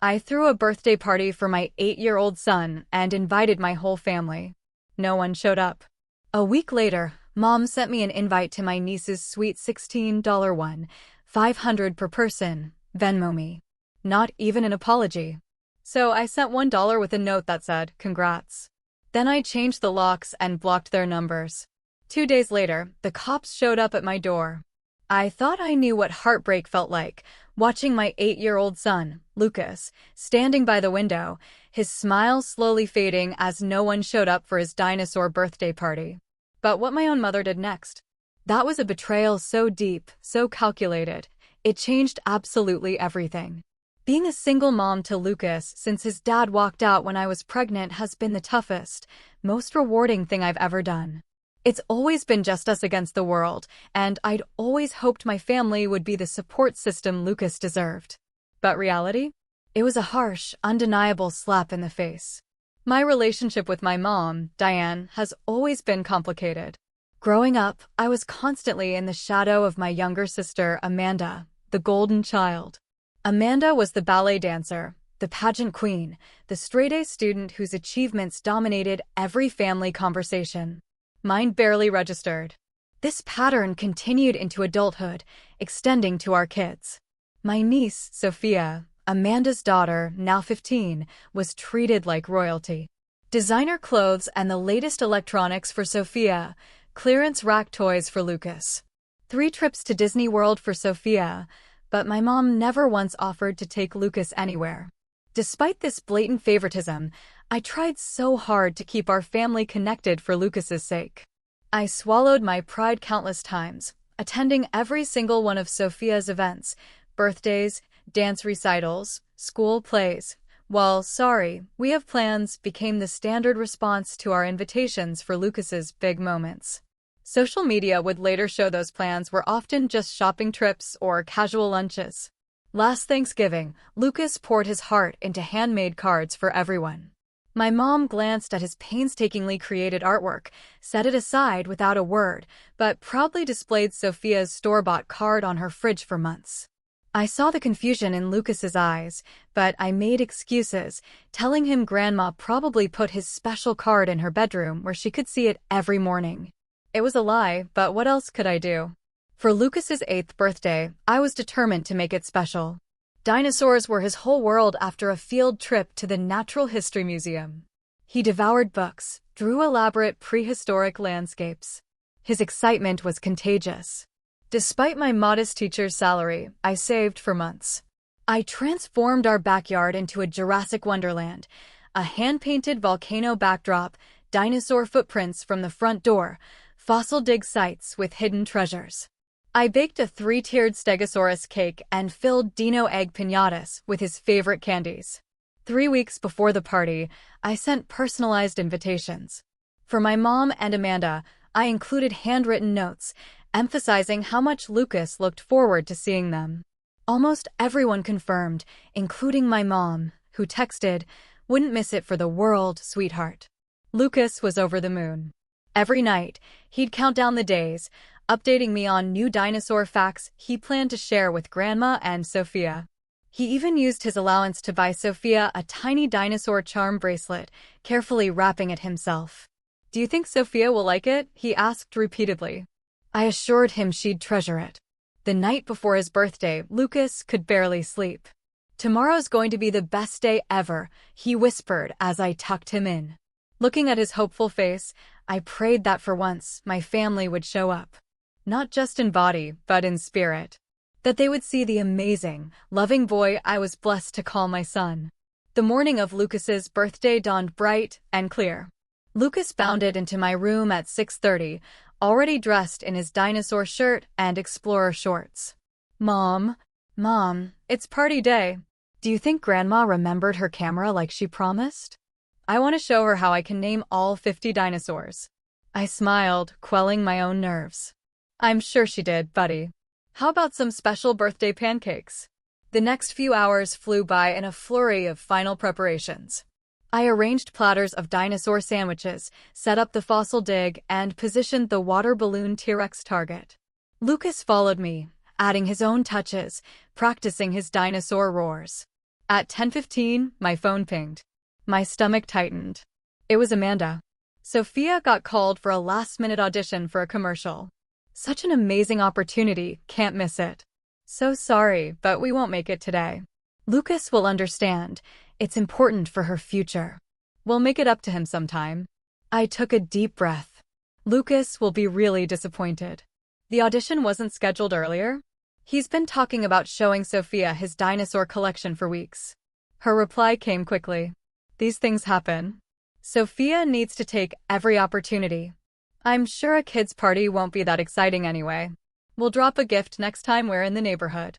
I threw a birthday party for my 8-year-old son and invited my whole family. No one showed up. A week later, Mom sent me an invite to my niece's sweet $16 one, $500 per person, Venmo me. Not even an apology. So I sent $1 with a note that said, "Congrats." Then I changed the locks and blocked their numbers. 2 days later, the cops showed up at my door. I thought I knew what heartbreak felt like, watching my 8-year-old son, Lucas, standing by the window, his smile slowly fading as no one showed up for his dinosaur birthday party. But what my own mother did next, that was a betrayal so deep, so calculated, it changed absolutely everything. Being a single mom to Lucas since his dad walked out when I was pregnant has been the toughest, most rewarding thing I've ever done. It's always been just us against the world, and I'd always hoped my family would be the support system Lucas deserved. But reality? It was a harsh, undeniable slap in the face. My relationship with my mom, Diane, has always been complicated. Growing up, I was constantly in the shadow of my younger sister, Amanda, the golden child. Amanda was the ballet dancer, the pageant queen, the straight-A student whose achievements dominated every family conversation. Mine barely registered. This pattern continued into adulthood, extending to our kids. My niece, Sophia, Amanda's daughter, now 15, was treated like royalty. Designer clothes and the latest electronics for Sophia, clearance rack toys for Lucas. 3 trips to Disney World for Sophia, but my mom never once offered to take Lucas anywhere. Despite this blatant favoritism, I tried so hard to keep our family connected for Lucas's sake. I swallowed my pride countless times, attending every single one of Sophia's events, birthdays, dance recitals, school plays, while "sorry, we have plans" became the standard response to our invitations for Lucas's big moments. Social media would later show those plans were often just shopping trips or casual lunches. Last Thanksgiving, Lucas poured his heart into handmade cards for everyone. My mom glanced at his painstakingly created artwork, set it aside without a word, but proudly displayed Sophia's store-bought card on her fridge for months. I saw the confusion in Lucas's eyes, but I made excuses, telling him Grandma probably put his special card in her bedroom where she could see it every morning. It was a lie, but what else could I do? For Lucas's 8th birthday, I was determined to make it special. Dinosaurs were his whole world after a field trip to the Natural History Museum. He devoured books, drew elaborate prehistoric landscapes. His excitement was contagious. Despite my modest teacher's salary, I saved for months. I transformed our backyard into a Jurassic Wonderland, a hand-painted volcano backdrop, dinosaur footprints from the front door, fossil dig sites with hidden treasures. I baked a 3-tiered Stegosaurus cake and filled Dino egg piñatas with his favorite candies. 3 weeks before the party, I sent personalized invitations. For my mom and Amanda, I included handwritten notes, emphasizing how much Lucas looked forward to seeing them. Almost everyone confirmed, including my mom, who texted, "Wouldn't miss it for the world, sweetheart." Lucas was over the moon. Every night, he'd count down the days, updating me on new dinosaur facts he planned to share with Grandma and Sophia. He even used his allowance to buy Sophia a tiny dinosaur charm bracelet, carefully wrapping it himself. "Do you think Sophia will like it?" he asked repeatedly. I assured him she'd treasure it. The night before his birthday, Lucas could barely sleep. "Tomorrow's going to be the best day ever," he whispered as I tucked him in. Looking at his hopeful face, I prayed that for once my family would show up. Not just in body, but in spirit. That they would see the amazing, loving boy I was blessed to call my son. The morning of Lucas's birthday dawned bright and clear. Lucas bounded into my room at 6:30, already dressed in his dinosaur shirt and explorer shorts. Mom, it's party day. Do you think Grandma remembered her camera like she promised? I want to show her how I can name all 50 dinosaurs." I smiled, quelling my own nerves. "I'm sure she did, buddy. How about some special birthday pancakes?" The next few hours flew by in a flurry of final preparations. I arranged platters of dinosaur sandwiches, set up the fossil dig, and positioned the water balloon T-Rex target. Lucas followed me, adding his own touches, practicing his dinosaur roars. At 10:15, my phone pinged. My stomach tightened. It was Amanda. Sophia got called for a last-minute audition for a commercial. Such an amazing opportunity, can't miss it. So sorry, but we won't make it today. Lucas will understand. It's important for her future. We'll make it up to him sometime. I took a deep breath. Lucas will be really disappointed. The audition wasn't scheduled earlier? He's been talking about showing Sophia his dinosaur collection for weeks. Her reply came quickly. These things happen. Sophia needs to take every opportunity. I'm sure a kid's party won't be that exciting anyway. We'll drop a gift next time we're in the neighborhood.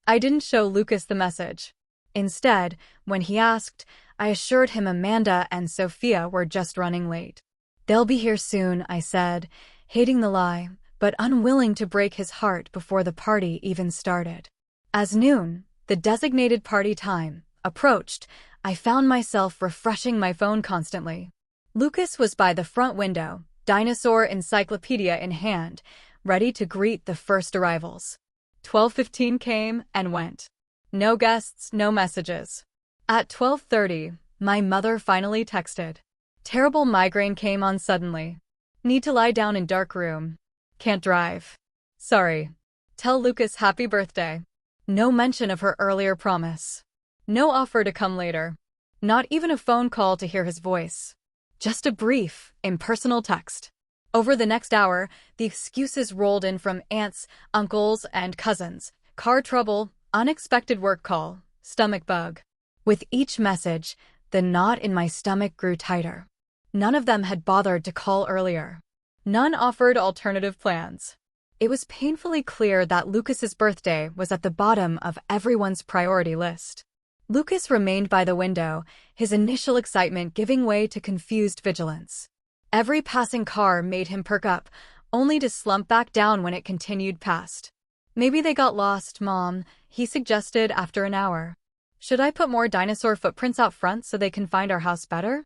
I didn't show Lucas the message. Instead, when he asked, I assured him Amanda and Sophia were just running late. They'll be here soon, I said, hating the lie, but unwilling to break his heart before the party even started. As noon, the designated party time, approached, I found myself refreshing my phone constantly. Lucas was by the front window, dinosaur encyclopedia in hand, ready to greet the first arrivals. 12:15 came and went. No guests, no messages. At 12:30, my mother finally texted. Terrible migraine came on suddenly. Need to lie down in dark room. Can't drive. Sorry. Tell Lucas happy birthday. No mention of her earlier promise. No offer to come later. Not even a phone call to hear his voice. Just a brief, impersonal text. Over the next hour, the excuses rolled in from aunts, uncles, and cousins. Car trouble, unexpected work call, stomach bug. With each message, the knot in my stomach grew tighter. None of them had bothered to call earlier. None offered alternative plans. It was painfully clear that Lucas's birthday was at the bottom of everyone's priority list. Lucas remained by the window, his initial excitement giving way to confused vigilance. Every passing car made him perk up, only to slump back down when it continued past. Maybe they got lost, Mom, he suggested after an hour. Should I put more dinosaur footprints out front so they can find our house better?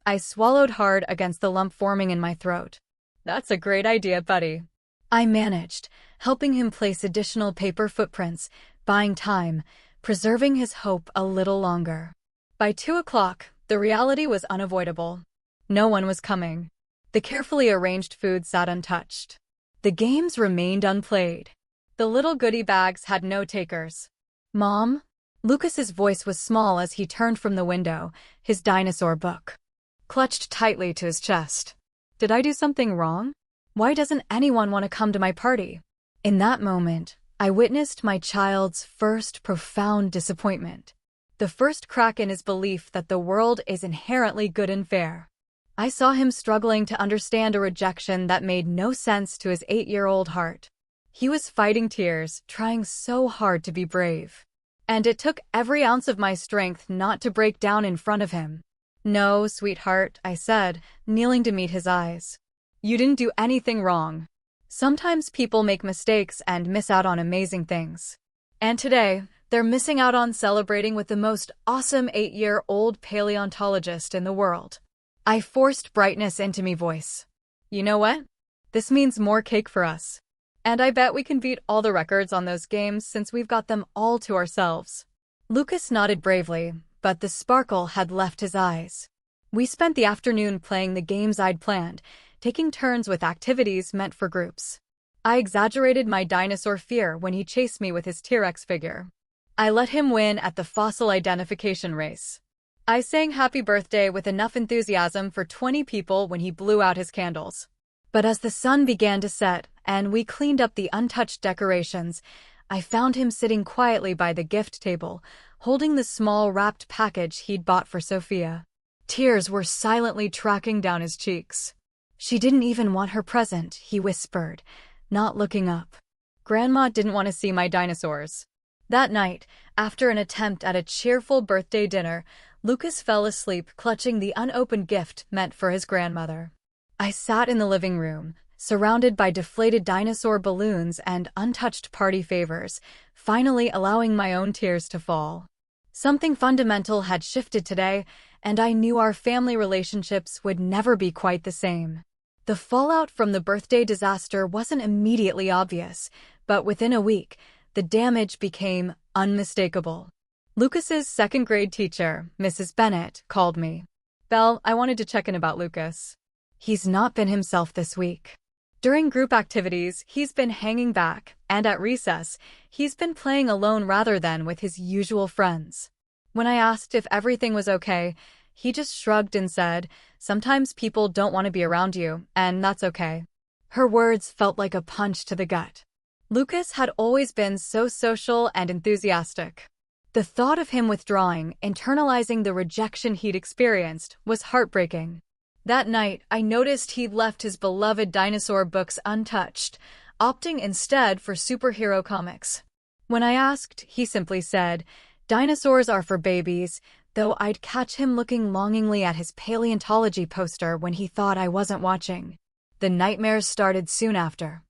I swallowed hard against the lump forming in my throat. That's a great idea, buddy. I managed, helping him place additional paper footprints, buying time, preserving his hope a little longer. By 2 o'clock, the reality was unavoidable. No one was coming. The carefully arranged food sat untouched. The games remained unplayed. The little goodie bags had no takers. Mom? Lucas's voice was small as he turned from the window, his dinosaur book clutched tightly to his chest. Did I do something wrong? Why doesn't anyone want to come to my party? In that moment, I witnessed my child's first profound disappointment. The first crack in his belief that the world is inherently good and fair. I saw him struggling to understand a rejection that made no sense to his 8-year-old heart. He was fighting tears, trying so hard to be brave. And it took every ounce of my strength not to break down in front of him. No, sweetheart, I said, kneeling to meet his eyes. You didn't do anything wrong. Sometimes people make mistakes and miss out on amazing things. And today, they're missing out on celebrating with the most awesome 8-year-old paleontologist in the world. I forced brightness into my voice. You know what? This means more cake for us. And I bet we can beat all the records on those games since we've got them all to ourselves. Lucas nodded bravely, but the sparkle had left his eyes. We spent the afternoon playing the games I'd planned, taking turns with activities meant for groups. I exaggerated my dinosaur fear when he chased me with his T-Rex figure. I let him win at the fossil identification race. I sang happy birthday with enough enthusiasm for 20 people when he blew out his candles. But as the sun began to set and we cleaned up the untouched decorations, I found him sitting quietly by the gift table, holding the small wrapped package he'd bought for Sophia. Tears were silently tracking down his cheeks. She didn't even want her present, he whispered, not looking up. Grandma didn't want to see my dinosaurs. That night, after an attempt at a cheerful birthday dinner, Lucas fell asleep clutching the unopened gift meant for his grandmother. I sat in the living room, surrounded by deflated dinosaur balloons and untouched party favors, finally allowing my own tears to fall. Something fundamental had shifted today, and I knew our family relationships would never be quite the same. The fallout from the birthday disaster wasn't immediately obvious, but within a week, the damage became unmistakable. Lucas's second grade teacher, Mrs. Bennett, called me. Belle, I wanted to check in about Lucas. He's not been himself this week. During group activities, he's been hanging back, and at recess, he's been playing alone rather than with his usual friends. When I asked if everything was okay, he just shrugged and said, "Sometimes people don't want to be around you, and that's okay." Her words felt like a punch to the gut. Lucas had always been so social and enthusiastic. The thought of him withdrawing, internalizing the rejection he'd experienced, was heartbreaking. That night, I noticed he'd left his beloved dinosaur books untouched, opting instead for superhero comics. When I asked, he simply said, "Dinosaurs are for babies," though I'd catch him looking longingly at his paleontology poster when he thought I wasn't watching. The nightmares started soon after.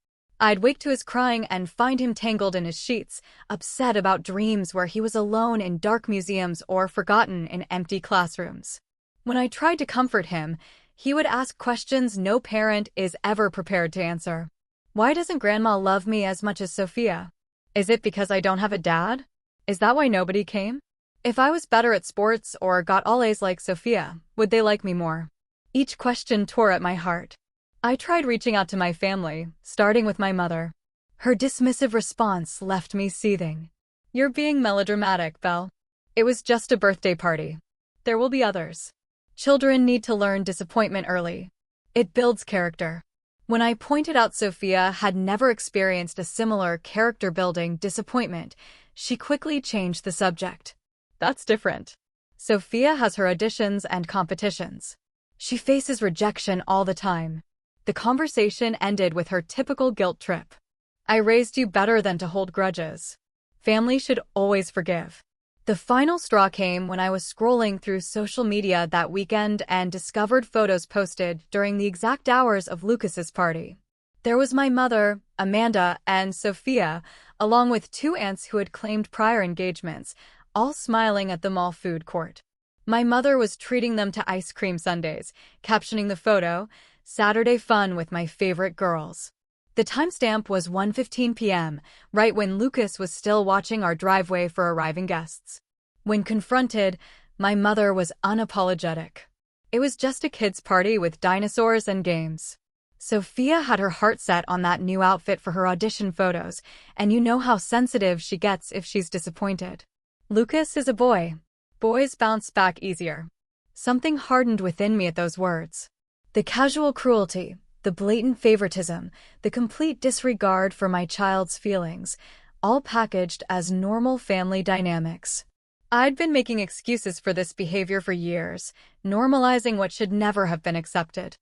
I'd wake to his crying and find him tangled in his sheets, upset about dreams where he was alone in dark museums or forgotten in empty classrooms. When I tried to comfort him, he would ask questions no parent is ever prepared to answer. Why doesn't Grandma love me as much as Sophia? Is it because I don't have a dad? Is that why nobody came? If I was better at sports or got all A's like Sophia, would they like me more? Each question tore at my heart. I tried reaching out to my family, starting with my mother. Her dismissive response left me seething. "You're being melodramatic, Belle. It was just a birthday party. There will be others." Children need to learn disappointment early. It builds character. When I pointed out Sophia had never experienced a similar character-building disappointment, she quickly changed the subject. "That's different. Sophia has her auditions and competitions. She faces rejection all the time." The conversation ended with her typical guilt trip. "I raised you better than to hold grudges. Family should always forgive." The final straw came when I was scrolling through social media that weekend and discovered photos posted during the exact hours of Lucas's party. There was my mother, Amanda, and Sophia, along with two aunts who had claimed prior engagements, all smiling at the mall food court. My mother was treating them to ice cream sundaes, captioning the photo, "Saturday fun with my favorite girls." The timestamp was 1:15 p.m., right when Lucas was still watching our driveway for arriving guests. When confronted, my mother was unapologetic. It was just a kid's party with dinosaurs and games. Sophia had her heart set on that new outfit for her audition photos, and you know how sensitive she gets if she's disappointed. Lucas is a boy. Boys bounce back easier. Something hardened within me at those words. The casual cruelty, the blatant favoritism, the complete disregard for my child's feelings, all packaged as normal family dynamics. I'd been making excuses for this behavior for years, normalizing what should never have been accepted.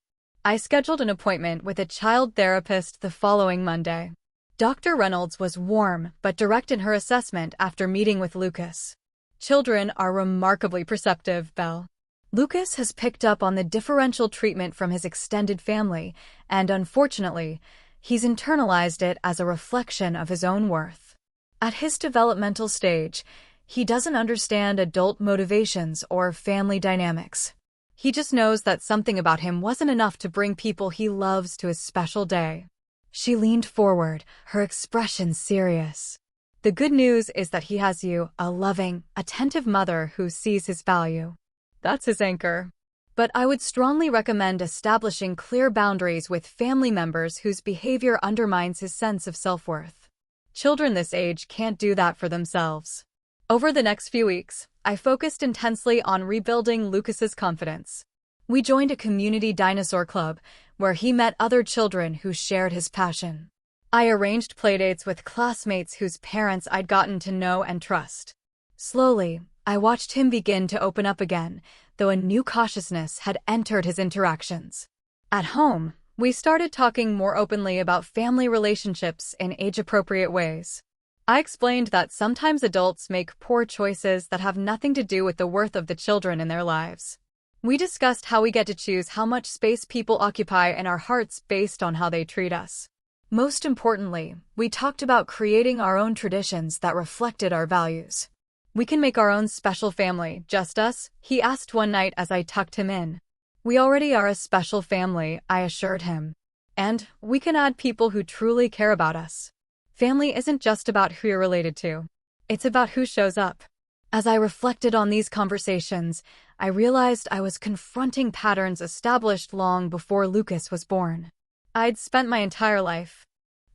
I scheduled an appointment with a child therapist the following Monday. Dr. Reynolds was warm but direct in her assessment after meeting with Lucas. "Children are remarkably perceptive, Belle. Lucas has picked up on the differential treatment from his extended family, and unfortunately, he's internalized it as a reflection of his own worth. At his developmental stage, he doesn't understand adult motivations or family dynamics. He just knows that something about him wasn't enough to bring people he loves to his special day." She leaned forward, her expression serious. "The good news is that he has you, a loving, attentive mother who sees his value. That's his anchor. But I would strongly recommend establishing clear boundaries with family members whose behavior undermines his sense of self-worth. Children this age can't do that for themselves." Over the next few weeks, I focused intensely on rebuilding Lucas's confidence. We joined a community dinosaur club, where he met other children who shared his passion. I arranged playdates with classmates whose parents I'd gotten to know and trust. Slowly, I watched him begin to open up again, though a new cautiousness had entered his interactions. At home, we started talking more openly about family relationships in age-appropriate ways. I explained that sometimes adults make poor choices that have nothing to do with the worth of the children in their lives. We discussed how we get to choose how much space people occupy in our hearts based on how they treat us. Most importantly, we talked about creating our own traditions that reflected our values. "We can make our own special family, just us?" he asked one night as I tucked him in. "We already are a special family," I assured him. "And we can add people who truly care about us." Family isn't just about who you're related to. It's about who shows up. As I reflected on these conversations, I realized I was confronting patterns established long before Lucas was born. I'd spent my entire life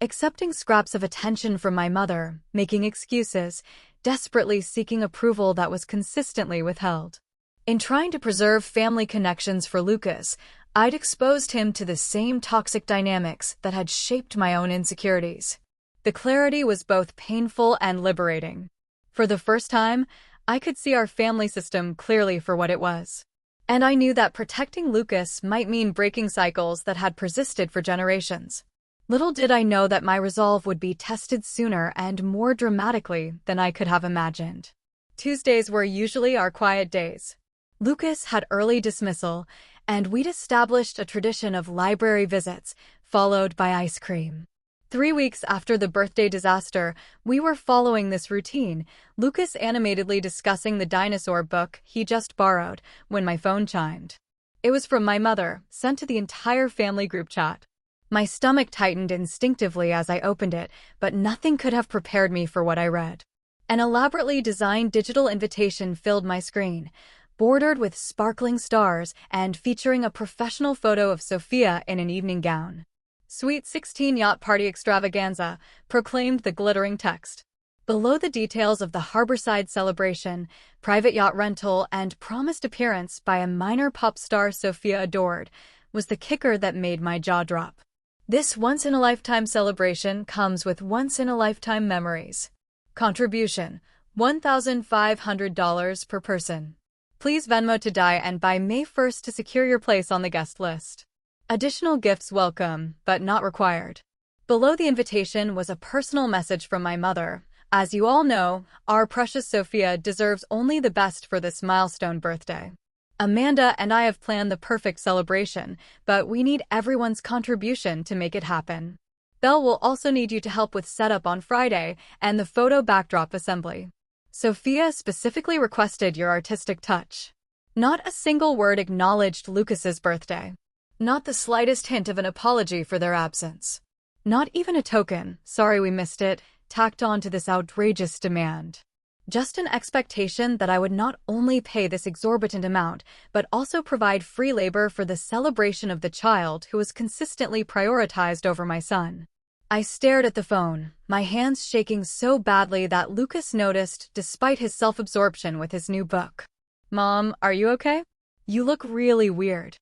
accepting scraps of attention from my mother, making excuses, desperately seeking approval that was consistently withheld. In trying to preserve family connections for Lucas, I'd exposed him to the same toxic dynamics that had shaped my own insecurities. The clarity was both painful and liberating. For the first time, I could see our family system clearly for what it was. And I knew that protecting Lucas might mean breaking cycles that had persisted for generations. Little did I know that my resolve would be tested sooner and more dramatically than I could have imagined. Tuesdays were usually our quiet days. Lucas had early dismissal, and we'd established a tradition of library visits, followed by ice cream. 3 weeks after the birthday disaster, we were following this routine, Lucas animatedly discussing the dinosaur book he just borrowed when my phone chimed. It was from my mother, sent to the entire family group chat. My stomach tightened instinctively as I opened it, but nothing could have prepared me for what I read. An elaborately designed digital invitation filled my screen, bordered with sparkling stars and featuring a professional photo of Sophia in an evening gown. Sweet 16 Yacht Party Extravaganza, proclaimed the glittering text. Below the details of the harborside celebration, private yacht rental, and promised appearance by a minor pop star Sophia adored, was the kicker that made my jaw drop. This once-in-a-lifetime celebration comes with once-in-a-lifetime memories. Contribution: $1,500 per person. Please Venmo to die and by May 1st to secure your place on the guest list. Additional gifts welcome, but not required. Below the invitation was a personal message from my mother. As you all know, our precious Sophia deserves only the best for this milestone birthday. Amanda and I have planned the perfect celebration, but we need everyone's contribution to make it happen. Belle will also need you to help with setup on Friday and the photo backdrop assembly. Sophia specifically requested your artistic touch. Not a single word acknowledged Lucas's birthday. Not the slightest hint of an apology for their absence. Not even a token, sorry we missed it, tacked on to this outrageous demand. Just an expectation that I would not only pay this exorbitant amount, but also provide free labor for the celebration of the child who was consistently prioritized over my son. I stared at the phone, my hands shaking so badly that Lucas noticed despite his self-absorption with his new book. Mom, are you okay? You look really weird.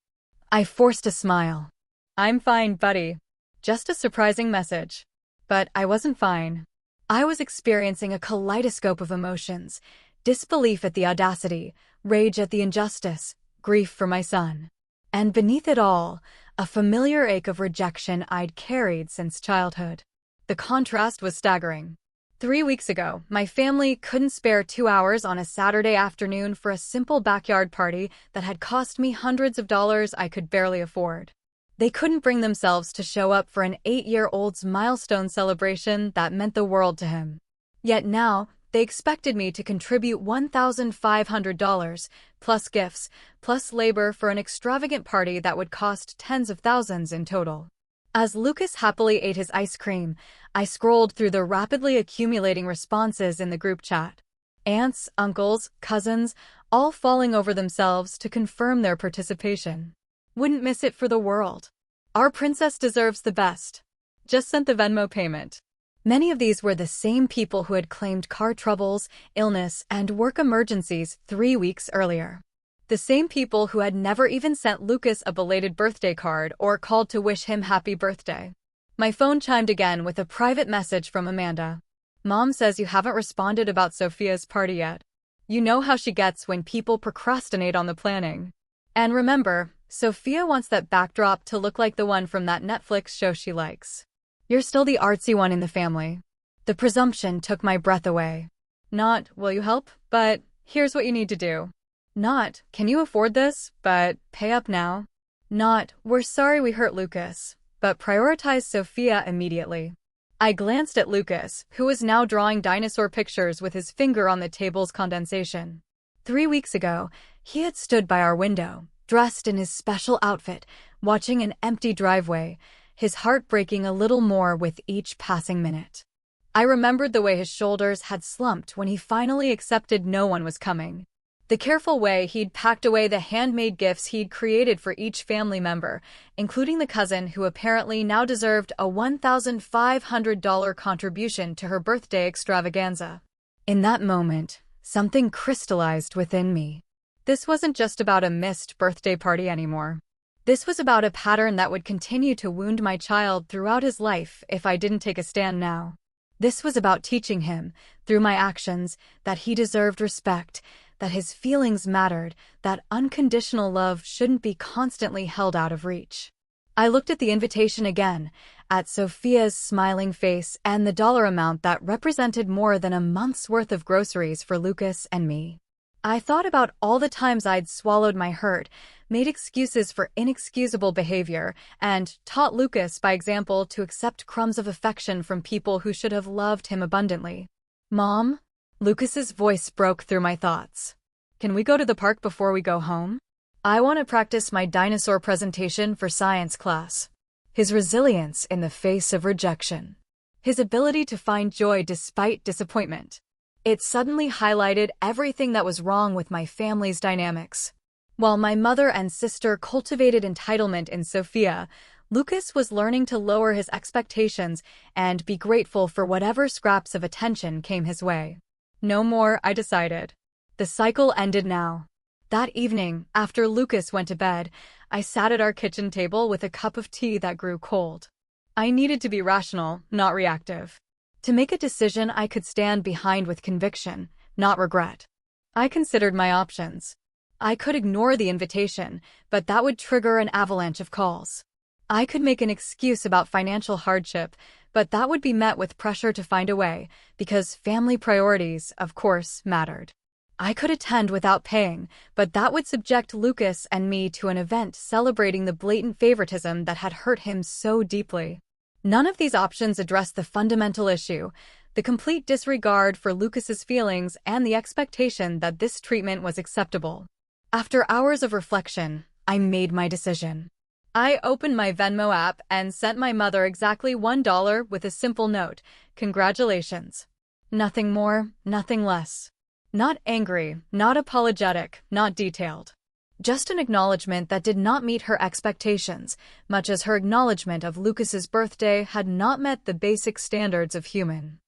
I forced a smile. I'm fine, buddy. Just a surprising message. But I wasn't fine. I was experiencing a kaleidoscope of emotions, disbelief at the audacity, rage at the injustice, grief for my son. And beneath it all, a familiar ache of rejection I'd carried since childhood. The contrast was staggering. 3 weeks ago, my family couldn't spare 2 hours on a Saturday afternoon for a simple backyard party that had cost me hundreds of dollars I could barely afford. They couldn't bring themselves to show up for an 8-year-old's milestone celebration that meant the world to him. Yet now, they expected me to contribute $1,500, plus gifts, plus labor for an extravagant party that would cost tens of thousands in total. As Lucas happily ate his ice cream, I scrolled through the rapidly accumulating responses in the group chat. Aunts, uncles, cousins, all falling over themselves to confirm their participation. Wouldn't miss it for the world. Our princess deserves the best. Just sent the Venmo payment. Many of these were the same people who had claimed car troubles, illness, and work emergencies 3 weeks earlier. The same people who had never even sent Lucas a belated birthday card or called to wish him happy birthday. My phone chimed again with a private message from Amanda. Mom says you haven't responded about Sophia's party yet. You know how she gets when people procrastinate on the planning. And remember, Sophia wants that backdrop to look like the one from that Netflix show she likes. You're still the artsy one in the family. The presumption took my breath away. Not, will you help? But, here's what you need to do. Not, can you afford this? But, pay up now. Not, we're sorry we hurt Lucas. But prioritize Sophia immediately. I glanced at Lucas, who was now drawing dinosaur pictures with his finger on the table's condensation. 3 weeks ago, he had stood by our window, dressed in his special outfit, watching an empty driveway, his heart breaking a little more with each passing minute. I remembered the way his shoulders had slumped when he finally accepted no one was coming. The careful way he'd packed away the handmade gifts he'd created for each family member, including the cousin who apparently now deserved a $1,500 contribution to her birthday extravaganza. In that moment, something crystallized within me. This wasn't just about a missed birthday party anymore. This was about a pattern that would continue to wound my child throughout his life if I didn't take a stand now. This was about teaching him, through my actions, that he deserved respect, that his feelings mattered, that unconditional love shouldn't be constantly held out of reach. I looked at the invitation again, at Sophia's smiling face and the dollar amount that represented more than a month's worth of groceries for Lucas and me. I thought about all the times I'd swallowed my hurt, made excuses for inexcusable behavior, and taught Lucas by example to accept crumbs of affection from people who should have loved him abundantly. "Mom?" Lucas's voice broke through my thoughts. "Can we go to the park before we go home? I want to practice my dinosaur presentation for science class." His resilience in the face of rejection. His ability to find joy despite disappointment. It suddenly highlighted everything that was wrong with my family's dynamics. While my mother and sister cultivated entitlement in Sophia, Lucas was learning to lower his expectations and be grateful for whatever scraps of attention came his way. No more, I decided. The cycle ended now. That evening, after Lucas went to bed, I sat at our kitchen table with a cup of tea that grew cold. I needed to be rational, not reactive. To make a decision I could stand behind with conviction, not regret. I considered my options. I could ignore the invitation, but that would trigger an avalanche of calls. I could make an excuse about financial hardship, but that would be met with pressure to find a way, because family priorities, of course, mattered. I could attend without paying, but that would subject Lucas and me to an event celebrating the blatant favoritism that had hurt him so deeply. None of these options addressed the fundamental issue, the complete disregard for Lucas's feelings and the expectation that this treatment was acceptable. After hours of reflection, I made my decision. I opened my Venmo app and sent my mother exactly $1 with a simple note, "Congratulations." Nothing more, nothing less. Not angry, not apologetic, not detailed. Just an acknowledgement that did not meet her expectations, much as her acknowledgement of Lucas's birthday had not met the basic standards of human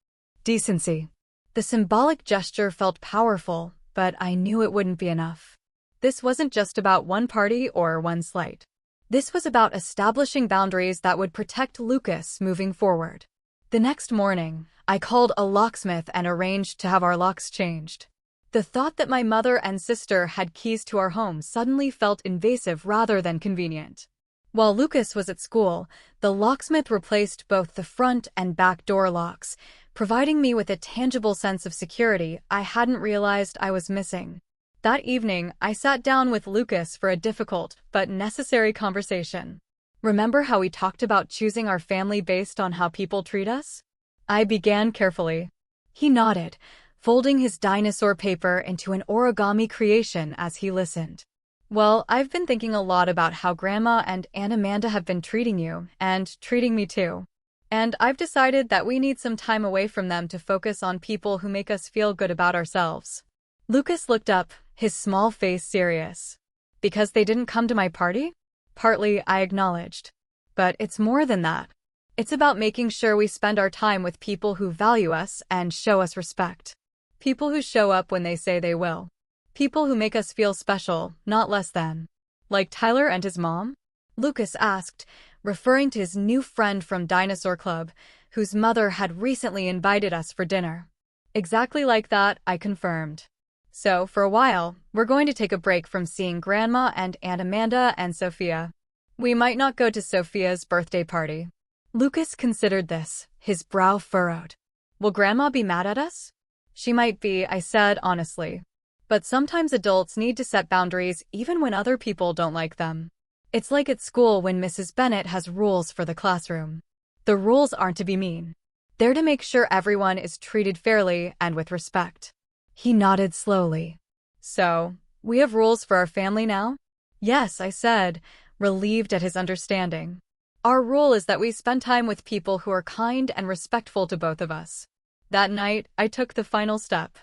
decency. The symbolic gesture felt powerful, but I knew it wouldn't be enough. This wasn't just about one party or one slight. This was about establishing boundaries that would protect Lucas moving forward. The next morning, I called a locksmith and arranged to have our locks changed. The thought that my mother and sister had keys to our home suddenly felt invasive rather than convenient. While Lucas was at school, the locksmith replaced both the front and back door locks, providing me with a tangible sense of security I hadn't realized I was missing. That evening, I sat down with Lucas for a difficult but necessary conversation. "Remember how we talked about choosing our family based on how people treat us?" I began carefully. He nodded, folding his dinosaur paper into an origami creation as he listened. "Well, I've been thinking a lot about how Grandma and Aunt Amanda have been treating you, and treating me too. And I've decided that we need some time away from them to focus on people who make us feel good about ourselves." Lucas looked up, his small face serious. "Because they didn't come to my party?" "Partly," I acknowledged. "But it's more than that. It's about making sure we spend our time with people who value us and show us respect. People who show up when they say they will. People who make us feel special, not less than." "Like Tyler and his mom?" Lucas asked, referring to his new friend from Dinosaur Club, whose mother had recently invited us for dinner. "Exactly like that," I confirmed. "So, for a while, we're going to take a break from seeing Grandma and Aunt Amanda and Sophia. We might not go to Sophia's birthday party." Lucas considered this, his brow furrowed. "Will Grandma be mad at us?" "She might be," I said honestly. "But sometimes adults need to set boundaries even when other people don't like them. It's like at school when Mrs. Bennett has rules for the classroom. The rules aren't to be mean. They're to make sure everyone is treated fairly and with respect." He nodded slowly. "So, we have rules for our family now?" "Yes," I said, relieved at his understanding. "Our rule is that we spend time with people who are kind and respectful to both of us. That night, I took the final step.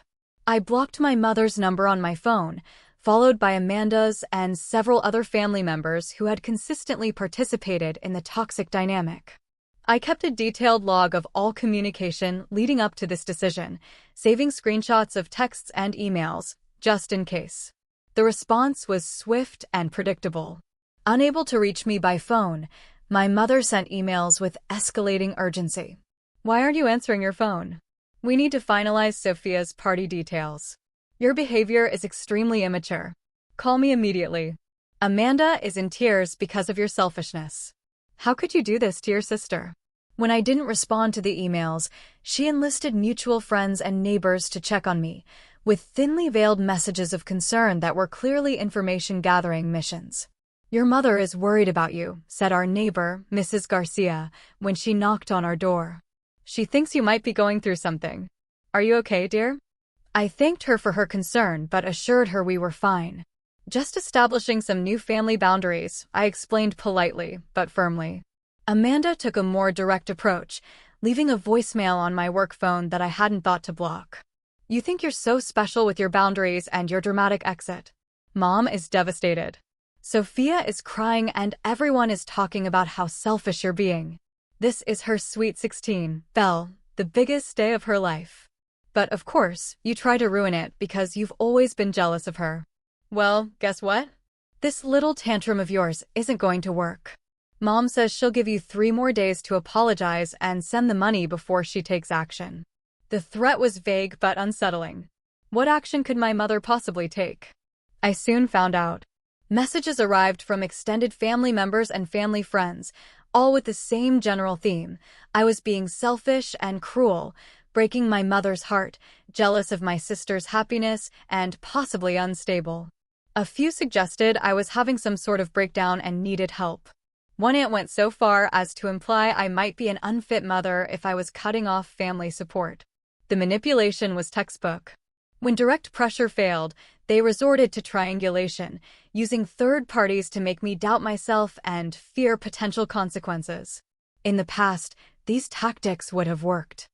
I blocked my mother's number on my phone, followed by Amanda's and several other family members who had consistently participated in the toxic dynamic. I kept a detailed log of all communication leading up to this decision, saving screenshots of texts and emails, just in case. The response was swift and predictable. Unable to reach me by phone, my mother sent emails with escalating urgency. "Why aren't you answering your phone? We need to finalize Sophia's party details. Your behavior is extremely immature. Call me immediately. Amanda is in tears because of your selfishness. How could you do this to your sister?" When I didn't respond to the emails, she enlisted mutual friends and neighbors to check on me, with thinly veiled messages of concern that were clearly information-gathering missions. "Your mother is worried about you," said our neighbor, Mrs. Garcia, when she knocked on our door. "She thinks you might be going through something. Are you okay, dear?" I thanked her for her concern but assured her we were fine. "Just establishing some new family boundaries," I explained politely but firmly. Amanda took a more direct approach, leaving a voicemail on my work phone that I hadn't thought to block. "You think you're so special with your boundaries and your dramatic exit. Mom is devastated. Sophia is crying and everyone is talking about how selfish you're being. This is her sweet 16, Belle, the biggest day of her life. But of course, you try to ruin it because you've always been jealous of her. Well, guess what? This little tantrum of yours isn't going to work. Mom says she'll give you 3 more days to apologize and send the money before she takes action." The threat was vague but unsettling. What action could my mother possibly take? I soon found out. Messages arrived from extended family members and family friends, all with the same general theme. I was being selfish and cruel, breaking my mother's heart, jealous of my sister's happiness, and possibly unstable. A few suggested I was having some sort of breakdown and needed help. One aunt went so far as to imply I might be an unfit mother if I was cutting off family support. The manipulation was textbook. When direct pressure failed, they resorted to triangulation, using third parties to make me doubt myself and fear potential consequences. In the past, these tactics would have worked.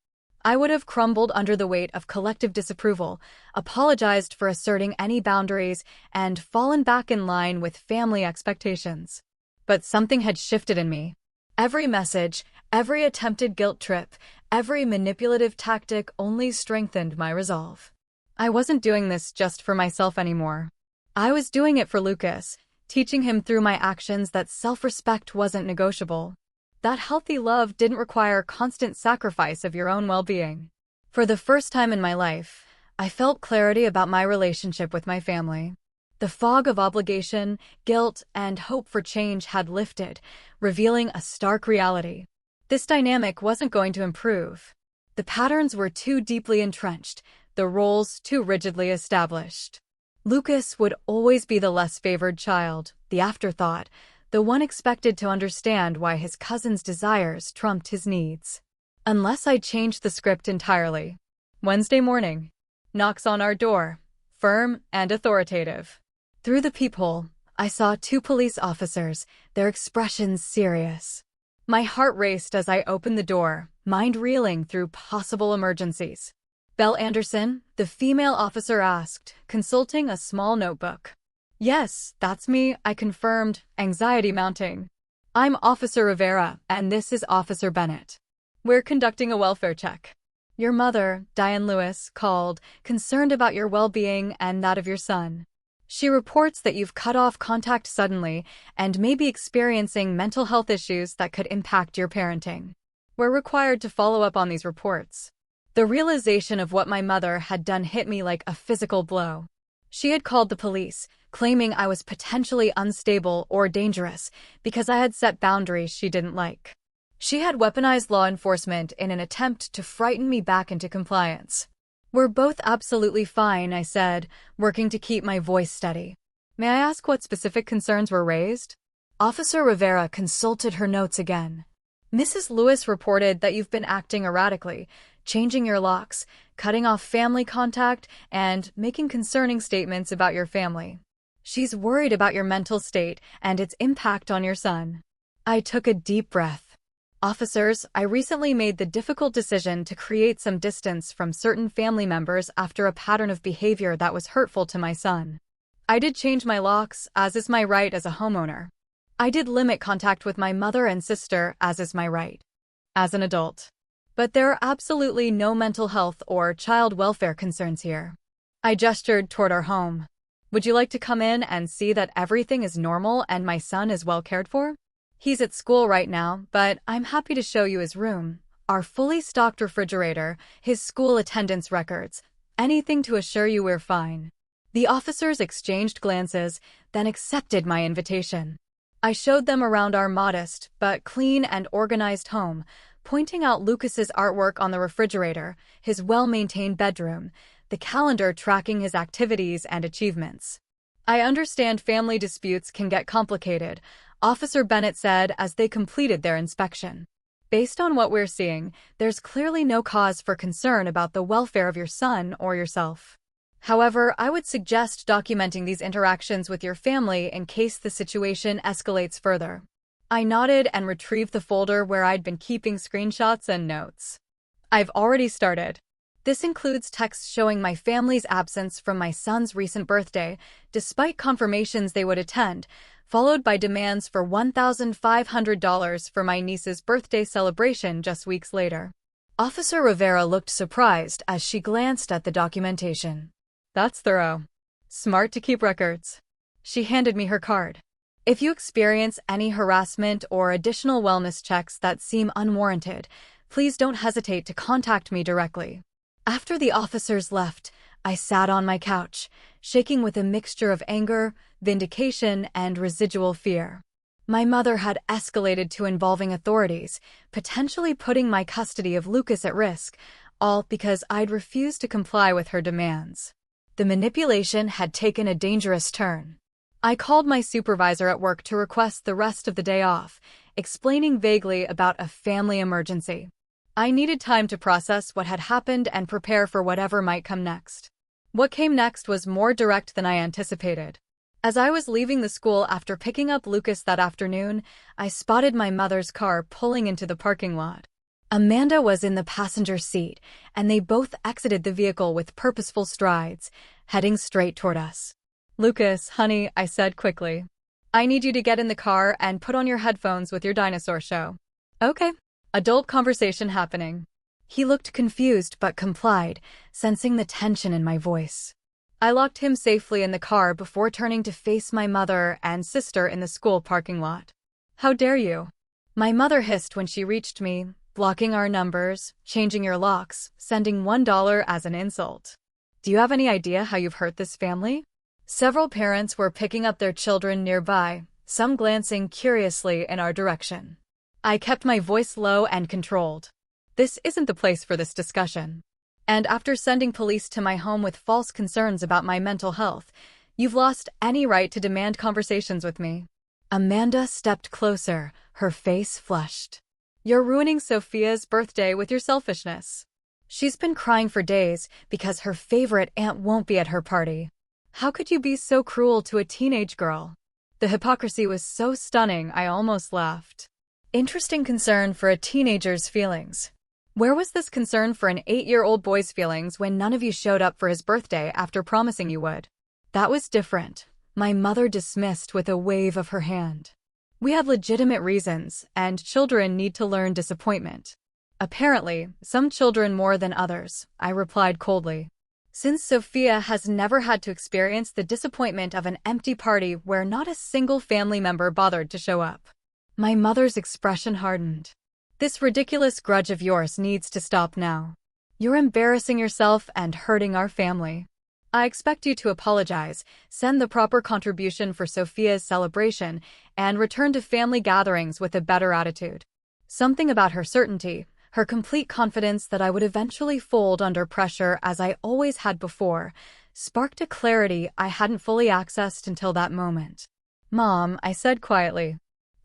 I would have crumbled under the weight of collective disapproval, apologized for asserting any boundaries, and fallen back in line with family expectations. But something had shifted in me. Every message, every attempted guilt trip, every manipulative tactic only strengthened my resolve. I wasn't doing this just for myself anymore. I was doing it for Lucas, teaching him through my actions that self-respect wasn't negotiable. That healthy love didn't require constant sacrifice of your own well-being. For the first time in my life, I felt clarity about my relationship with my family. The fog of obligation, guilt, and hope for change had lifted, revealing a stark reality. This dynamic wasn't going to improve. The patterns were too deeply entrenched, the roles too rigidly established. Lucas would always be the less favored child, the afterthought, the one expected to understand why his cousin's desires trumped his needs. Unless I changed the script entirely. Wednesday morning. Knocks on our door, firm and authoritative. Through the peephole, I saw 2 police officers, their expressions serious. My heart raced as I opened the door, mind reeling through possible emergencies. "Belle Anderson?" the female officer asked, consulting a small notebook. "Yes, that's me," I confirmed, anxiety mounting. "I'm Officer Rivera, and this is Officer Bennett. We're conducting a welfare check. Your mother, Diane Lewis, called, concerned about your well-being and that of your son. She reports that you've cut off contact suddenly and may be experiencing mental health issues that could impact your parenting. We're required to follow up on these reports." The realization of what my mother had done hit me like a physical blow. She had called the police, claiming I was potentially unstable or dangerous because I had set boundaries she didn't like. She had weaponized law enforcement in an attempt to frighten me back into compliance. "We're both absolutely fine," I said, working to keep my voice steady. "May I ask what specific concerns were raised?" Officer Rivera consulted her notes again. "Mrs. Lewis reported that you've been acting erratically, changing your locks, cutting off family contact, and making concerning statements about your family. She's worried about your mental state and its impact on your son." I took a deep breath. Officers, I recently made the difficult decision to create some distance from certain family members after a pattern of behavior that was hurtful to my son. I did change my locks, as is my right as a homeowner. I did limit contact with my mother and sister, as is my right as an adult. But there are absolutely no mental health or child welfare concerns here. I gestured toward our home. Would you like to come in and see that everything is normal and my son is well cared for? He's at school right now, but I'm happy to show you his room, our fully stocked refrigerator, his school attendance records, anything to assure you we're fine. The officers exchanged glances, then accepted my invitation. I showed them around our modest, but clean and organized home, pointing out Lucas's artwork on the refrigerator, his well-maintained bedroom, the calendar tracking his activities and achievements. I understand family disputes can get complicated, Officer Bennett said as they completed their inspection. Based on what we're seeing, there's clearly no cause for concern about the welfare of your son or yourself. However, I would suggest documenting these interactions with your family in case the situation escalates further. I nodded and retrieved the folder where I'd been keeping screenshots and notes. I've already started. This includes texts showing my family's absence from my son's recent birthday, despite confirmations they would attend, followed by demands for $1,500 for my niece's birthday celebration just weeks later. Officer Rivera looked surprised as she glanced at the documentation. That's thorough. Smart to keep records. She handed me her card. If you experience any harassment or additional wellness checks that seem unwarranted, please don't hesitate to contact me directly. After the officers left, I sat on my couch, shaking with a mixture of anger, vindication, and residual fear. My mother had escalated to involving authorities, potentially putting my custody of Lucas at risk, all because I'd refused to comply with her demands. The manipulation had taken a dangerous turn. I called my supervisor at work to request the rest of the day off, explaining vaguely about a family emergency. I needed time to process what had happened and prepare for whatever might come next. What came next was more direct than I anticipated. As I was leaving the school after picking up Lucas that afternoon, I spotted my mother's car pulling into the parking lot. Amanda was in the passenger seat, and they both exited the vehicle with purposeful strides, heading straight toward us. "Lucas, honey," I said quickly. "I need you to get in the car and put on your headphones with your dinosaur show." "Okay." Adult conversation happening. He looked confused but complied, sensing the tension in my voice. I locked him safely in the car before turning to face my mother and sister in the school parking lot. "How dare you?" My mother hissed when she reached me, blocking our numbers, changing your locks, sending $1 as an insult. "Do you have any idea how you've hurt this family?" Several parents were picking up their children nearby, some glancing curiously in our direction. I kept my voice low and controlled. "This isn't the place for this discussion. And after sending police to my home with false concerns about my mental health, you've lost any right to demand conversations with me." Amanda stepped closer, her face flushed. "You're ruining Sophia's birthday with your selfishness. She's been crying for days because her favorite aunt won't be at her party. How could you be so cruel to a teenage girl?" The hypocrisy was so stunning I almost laughed. Interesting concern for a teenager's feelings. Where was this concern for an 8-year-old boy's feelings when none of you showed up for his birthday after promising you would? That was different, my mother dismissed with a wave of her hand. We had legitimate reasons, and children need to learn disappointment. Apparently, some children more than others, I replied coldly. Since Sophia has never had to experience the disappointment of an empty party where not a single family member bothered to show up. My mother's expression hardened. "This ridiculous grudge of yours needs to stop now. You're embarrassing yourself and hurting our family. I expect you to apologize, send the proper contribution for Sophia's celebration, and return to family gatherings with a better attitude." Something about her certainty, her complete confidence that I would eventually fold under pressure as I always had before, sparked a clarity I hadn't fully accessed until that moment. "Mom," I said quietly,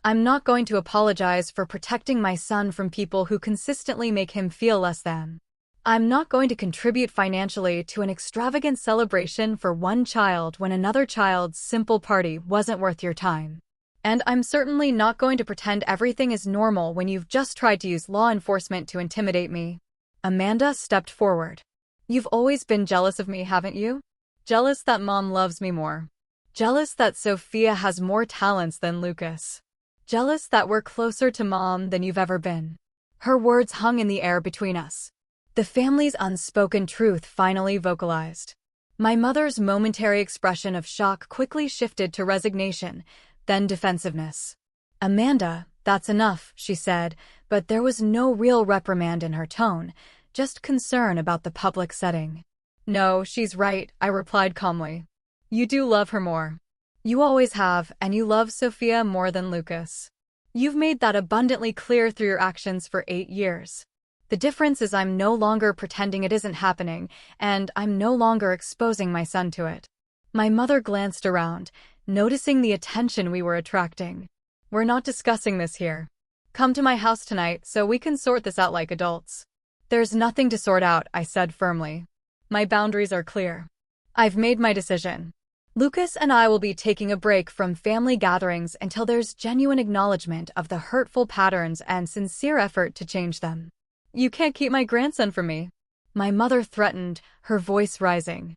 "I'm not going to apologize for protecting my son from people who consistently make him feel less than. I'm not going to contribute financially to an extravagant celebration for one child when another child's simple party wasn't worth your time. And I'm certainly not going to pretend everything is normal when you've just tried to use law enforcement to intimidate me. Amanda stepped forward. You've always been jealous of me, haven't you? Jealous that Mom loves me more. Jealous that Sophia has more talents than Lucas. Jealous that we're closer to Mom than you've ever been. Her words hung in the air between us. The family's unspoken truth finally vocalized. My mother's momentary expression of shock quickly shifted to resignation, then defensiveness. Amanda, that's enough, she said, but there was no real reprimand in her tone, just concern about the public setting. No, she's right, I replied calmly. You do love her more. You always have, and you love Sophia more than Lucas. You've made that abundantly clear through your actions for 8 years. The difference is I'm no longer pretending it isn't happening, and I'm no longer exposing my son to it. My mother glanced around, noticing the attention we were attracting. We're not discussing this here. Come to my house tonight so we can sort this out like adults. There's nothing to sort out, I said firmly. My boundaries are clear. I've made my decision. Lucas and I will be taking a break from family gatherings until there's genuine acknowledgement of the hurtful patterns and sincere effort to change them. You can't keep my grandson from me. My mother threatened, her voice rising.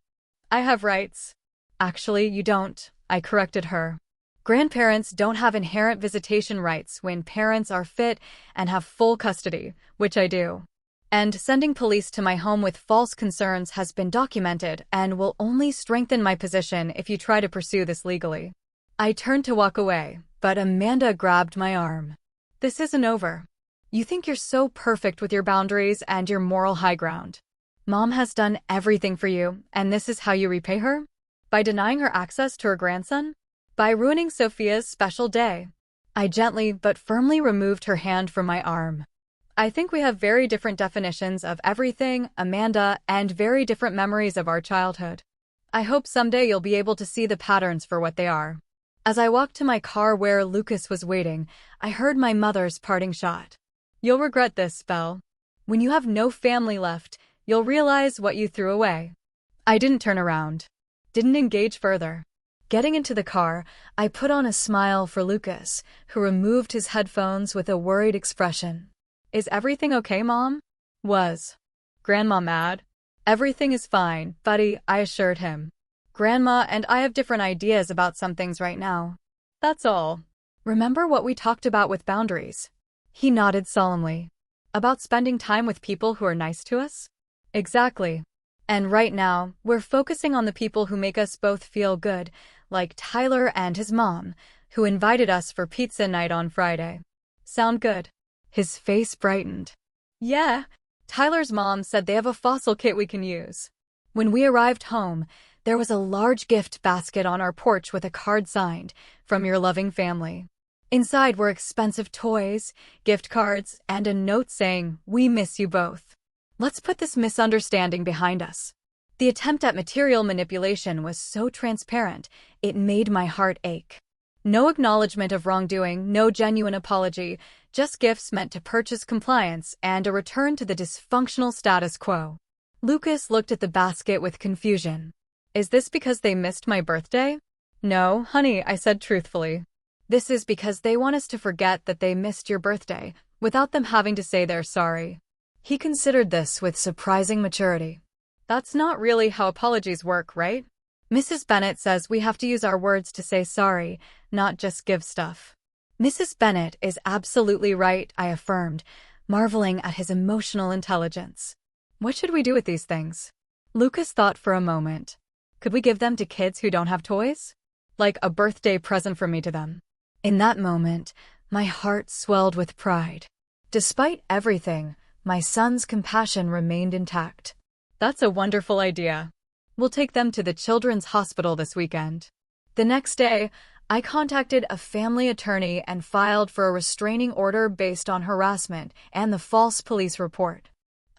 I have rights. Actually, you don't, I corrected her. Grandparents don't have inherent visitation rights when parents are fit and have full custody, which I do. And sending police to my home with false concerns has been documented and will only strengthen my position if you try to pursue this legally. I turned to walk away, but Amanda grabbed my arm. This isn't over. You think you're so perfect with your boundaries and your moral high ground. Mom has done everything for you, and this is how you repay her? By denying her access to her grandson? By ruining Sophia's special day? I gently but firmly removed her hand from my arm. I think we have very different definitions of everything, Amanda, and very different memories of our childhood. I hope someday you'll be able to see the patterns for what they are. As I walked to my car where Lucas was waiting, I heard my mother's parting shot. You'll regret this, Belle. When you have no family left, you'll realize what you threw away. I didn't turn around. Didn't engage further. Getting into the car, I put on a smile for Lucas, who removed his headphones with a worried expression. Is everything okay, Mom? Was Grandma mad? Everything is fine, buddy, I assured him. Grandma and I have different ideas about some things right now. That's all. Remember what we talked about with boundaries? He nodded solemnly. About spending time with people who are nice to us? Exactly. And right now, we're focusing on the people who make us both feel good, like Tyler and his mom, who invited us for pizza night on Friday. Sound good? His face brightened. Yeah, Tyler's mom said they have a fossil kit we can use. When we arrived home, there was a large gift basket on our porch with a card signed, "From your loving family." Inside were expensive toys, gift cards, and a note saying, "We miss you both. Let's put this misunderstanding behind us." The attempt at material manipulation was so transparent, it made my heart ache. No acknowledgement of wrongdoing, no genuine apology, just gifts meant to purchase compliance and a return to the dysfunctional status quo. Lucas looked at the basket with confusion. Is this because they missed my birthday? No, honey, I said truthfully. This is because they want us to forget that they missed your birthday, without them having to say they're sorry. He considered this with surprising maturity. That's not really how apologies work, right? Mrs. Bennet says we have to use our words to say sorry, not just give stuff. Mrs. Bennet is absolutely right, I affirmed, marveling at his emotional intelligence. What should we do with these things? Lucas thought for a moment. Could we give them to kids who don't have toys? Like a birthday present from me to them. In that moment, my heart swelled with pride. Despite everything, my son's compassion remained intact. That's a wonderful idea. We'll take them to the children's hospital this weekend. The next day, I contacted a family attorney and filed for a restraining order based on harassment and the false police report.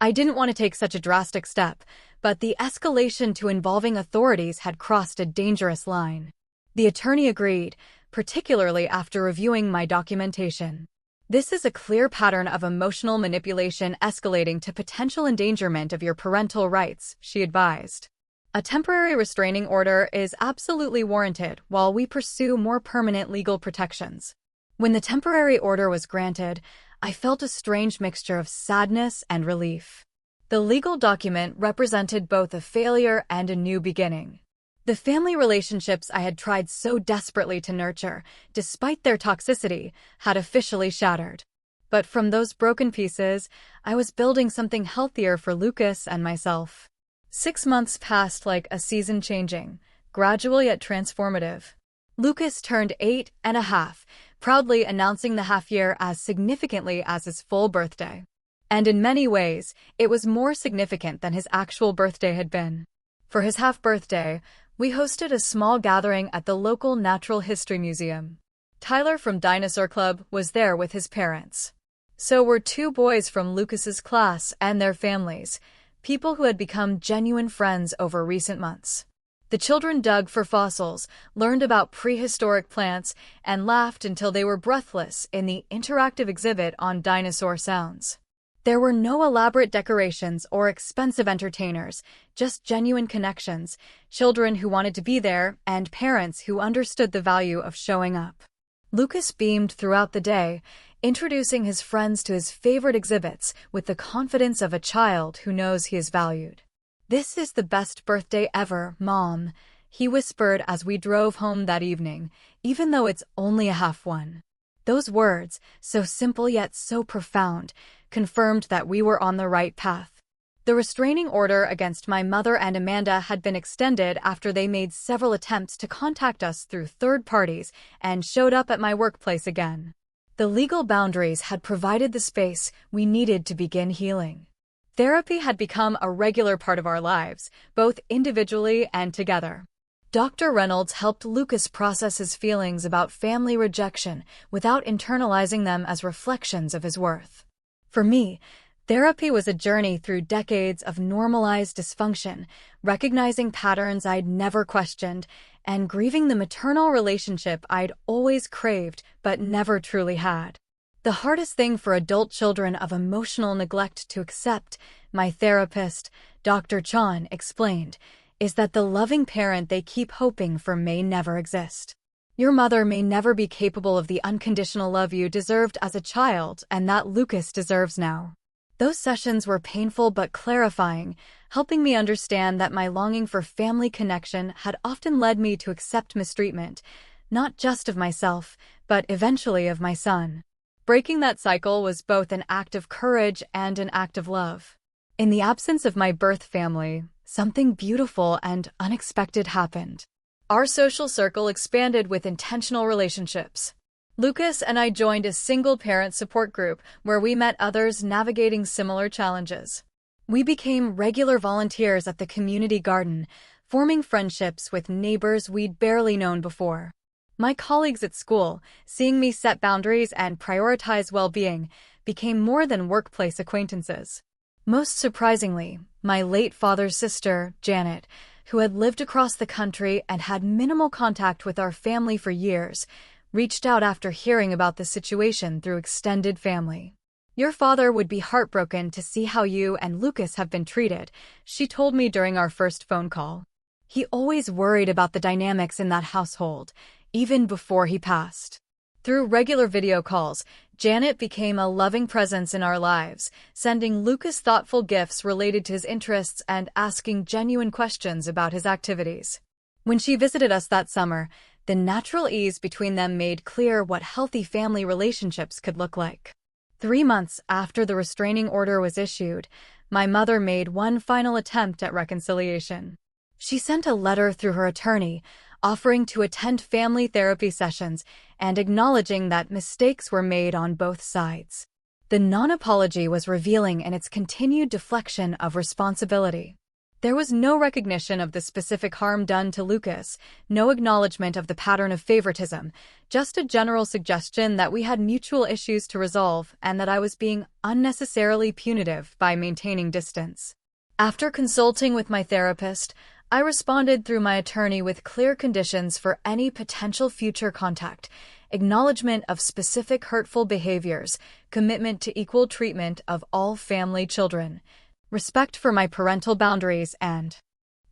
I didn't want to take such a drastic step, but the escalation to involving authorities had crossed a dangerous line. The attorney agreed, particularly after reviewing my documentation. This is a clear pattern of emotional manipulation escalating to potential endangerment of your parental rights, she advised. A temporary restraining order is absolutely warranted while we pursue more permanent legal protections. When the temporary order was granted, I felt a strange mixture of sadness and relief. The legal document represented both a failure and a new beginning. The family relationships I had tried so desperately to nurture, despite their toxicity, had officially shattered. But from those broken pieces, I was building something healthier for Lucas and myself. 6 months passed like a season changing, gradual yet transformative. Lucas turned 8.5, proudly announcing the half-year as significantly as his full birthday. And in many ways, it was more significant than his actual birthday had been. For his half-birthday, we hosted a small gathering at the local Natural History Museum. Tyler from Dinosaur Club was there with his parents. So were 2 boys from Lucas's class and their families, people who had become genuine friends over recent months. The children dug for fossils, learned about prehistoric plants, and laughed until they were breathless in the interactive exhibit on dinosaur sounds. There were no elaborate decorations or expensive entertainers, just genuine connections, children who wanted to be there, and parents who understood the value of showing up. Lucas beamed throughout the day, introducing his friends to his favorite exhibits with the confidence of a child who knows he is valued. "This is the best birthday ever, Mom," he whispered as we drove home that evening, even though it's only a half one. Those words, so simple yet so profound, confirmed that we were on the right path. The restraining order against my mother and Amanda had been extended after they made several attempts to contact us through third parties and showed up at my workplace again. The legal boundaries had provided the space we needed to begin healing. Therapy had become a regular part of our lives, both individually and together. Dr. Reynolds helped Lucas process his feelings about family rejection without internalizing them as reflections of his worth. For me, therapy was a journey through decades of normalized dysfunction, recognizing patterns I'd never questioned, and grieving the maternal relationship I'd always craved but never truly had. The hardest thing for adult children of emotional neglect to accept, my therapist, Dr. Chan, explained, is that the loving parent they keep hoping for may never exist. Your mother may never be capable of the unconditional love you deserved as a child and that Lucas deserves now. Those sessions were painful but clarifying, helping me understand that my longing for family connection had often led me to accept mistreatment, not just of myself, but eventually of my son. Breaking that cycle was both an act of courage and an act of love. In the absence of my birth family, something beautiful and unexpected happened. Our social circle expanded with intentional relationships. Lucas and I joined a single-parent support group where we met others navigating similar challenges. We became regular volunteers at the community garden, forming friendships with neighbors we'd barely known before. My colleagues at school, seeing me set boundaries and prioritize well-being, became more than workplace acquaintances. Most surprisingly, my late father's sister, Janet, who had lived across the country and had minimal contact with our family for years, reached out after hearing about the situation through extended family. "Your father would be heartbroken to see how you and Lucas have been treated," she told me during our first phone call. "He always worried about the dynamics in that household, even before he passed." Through regular video calls, Janet became a loving presence in our lives, sending Lucas thoughtful gifts related to his interests and asking genuine questions about his activities. When she visited us that summer, the natural ease between them made clear what healthy family relationships could look like. 3 months after the restraining order was issued, my mother made one final attempt at reconciliation. She sent a letter through her attorney, offering to attend family therapy sessions and acknowledging that mistakes were made on both sides. The non-apology was revealing in its continued deflection of responsibility. There was no recognition of the specific harm done to Lucas, no acknowledgement of the pattern of favoritism, just a general suggestion that we had mutual issues to resolve and that I was being unnecessarily punitive by maintaining distance. After consulting with my therapist, I responded through my attorney with clear conditions for any potential future contact, acknowledgement of specific hurtful behaviors, commitment to equal treatment of all family children, respect for my parental boundaries, and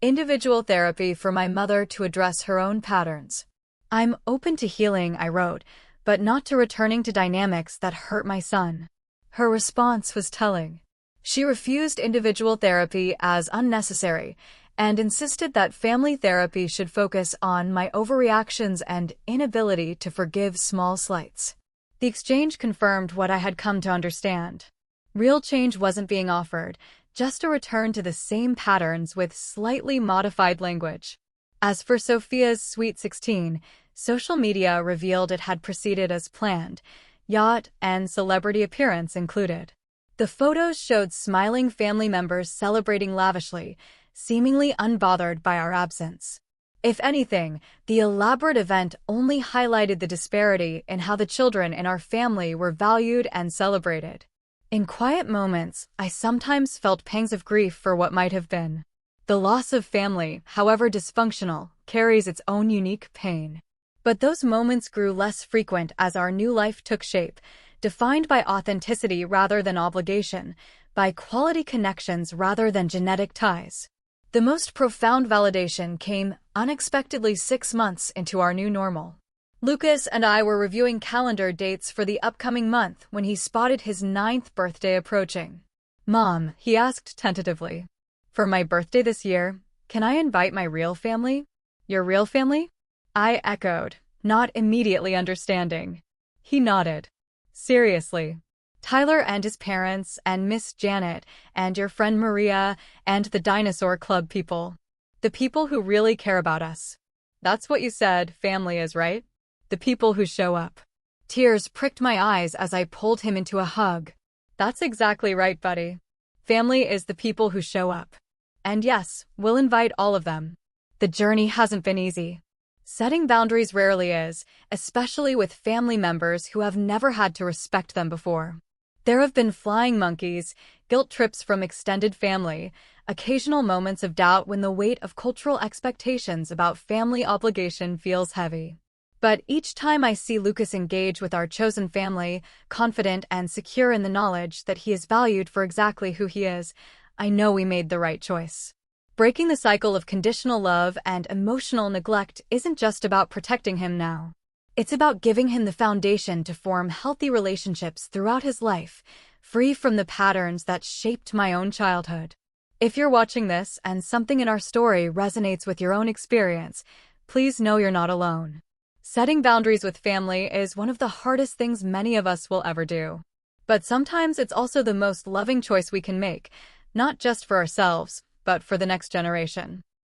Individual therapy for my mother to address her own patterns. I'm open to healing, I wrote, but not to returning to dynamics that hurt my son. Her response was telling. She refused individual therapy as unnecessary and insisted that family therapy should focus on my overreactions and inability to forgive small slights. The exchange confirmed what I had come to understand. Real change wasn't being offered, just a return to the same patterns with slightly modified language. As for Sophia's Sweet 16, social media revealed it had proceeded as planned, yacht and celebrity appearance included. The photos showed smiling family members celebrating lavishly, seemingly unbothered by our absence. If anything, the elaborate event only highlighted the disparity in how the children in our family were valued and celebrated. In quiet moments, I sometimes felt pangs of grief for what might have been. The loss of family, however dysfunctional, carries its own unique pain. But those moments grew less frequent as our new life took shape, defined by authenticity rather than obligation, by quality connections rather than genetic ties. The most profound validation came unexpectedly 6 months into our new normal. Lucas and I were reviewing calendar dates for the upcoming month when he spotted his 9th birthday approaching. "Mom," he asked tentatively, "for my birthday this year, can I invite my real family?" "Your real family?" I echoed, not immediately understanding. He nodded. "Seriously. Tyler and his parents, and Miss Janet, and your friend Maria, and the Dinosaur Club people. The people who really care about us. That's what you said family is, right? The people who show up." Tears pricked my eyes as I pulled him into a hug. "That's exactly right, buddy. Family is the people who show up. And yes, we'll invite all of them." The journey hasn't been easy. Setting boundaries rarely is, especially with family members who have never had to respect them before. There have been flying monkeys, guilt trips from extended family, occasional moments of doubt when the weight of cultural expectations about family obligation feels heavy. But each time I see Lucas engage with our chosen family, confident and secure in the knowledge that he is valued for exactly who he is, I know we made the right choice. Breaking the cycle of conditional love and emotional neglect isn't just about protecting him now. It's about giving him the foundation to form healthy relationships throughout his life, free from the patterns that shaped my own childhood. If you're watching this and something in our story resonates with your own experience, please know you're not alone. Setting boundaries with family is one of the hardest things many of us will ever do. But sometimes it's also the most loving choice we can make, not just for ourselves, but for the next generation.